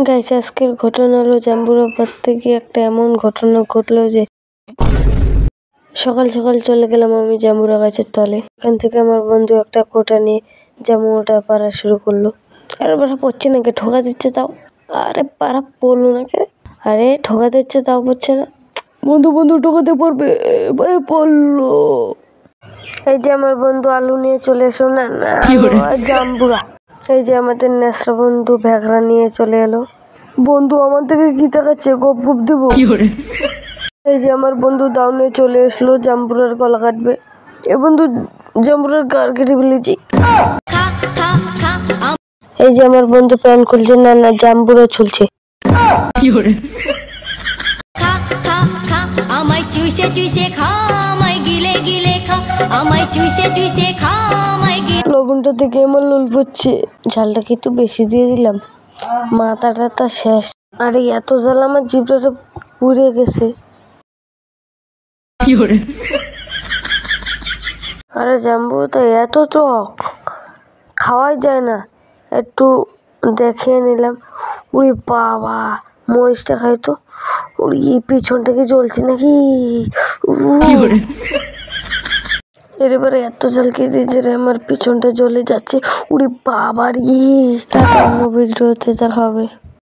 Guys, আজকের ঘটনা হলো জাম্বুরা পাড়তে গিয়ে একটা এমন ঘটনা ঘটলো যে সকাল সকাল চলে গেলাম আমি জাম্বুরা গাছের তলে। এখান থেকে আমার বন্ধু একটা কোটা নিয়ে জাম্বুরাটা পাড়া শুরু করলো। আরে পাড়া পড়ছে না কে, ঠোকা দিচ্ছে তাও। আরে পাড়া পড়লো না কে, আরে ঠোকা দিচ্ছে তাও পড়ছে না। বন্ধু বন্ধু ঠোকাতে পারবে, পড়লো। এই যে আমার বন্ধু আলু নিয়ে চলে এসো না জাম্বুরা। এই যে আমাদের নেশরা বন্ধু ভেগড়া নিয়ে চলে এলো। বন্ধু আমার থেকে কি তাকাচ্ছে, গপ গপ দেবো। এই যে আমার বন্ধু দাও নিয়ে চলে এসলো, জাম্বুরার গলা কাটবে। এ বন্ধু জাম্বুরার গার কেটে ফেলেছি। এই যে আমার বন্ধু প্ল্যান করছে, না না জাম্বুরা চলছে। আমায় চুষে চুষে খা, আমায় গিলে গিলে খা, আমায় চুষে চুষে খা, আমায় গিলে। লবণটা থেকে আমার লোল পড়ছে, ঝালটা কি একটু বেশি দিয়ে দিলাম। মাথাটা তা শেষ। আরে এত ঝাল আমার জিভটা পুড়ে গেছে। আরে জাম্বু তো এত টক, খাওয়াই যায় না। একটু দেখে নিলাম। উড়ি বাবা, মরিচটা খাই তো। উড়ি পিছনটা কি জ্বলছে নাকি। এবারে এত ঝাল খেয়ে দিয়েছে রে, আমার পিছনটা জ্বলে যাচ্ছে। উড়ি বাবা রে। টাটা, অন্য ভিডিওতে দেখা হবে।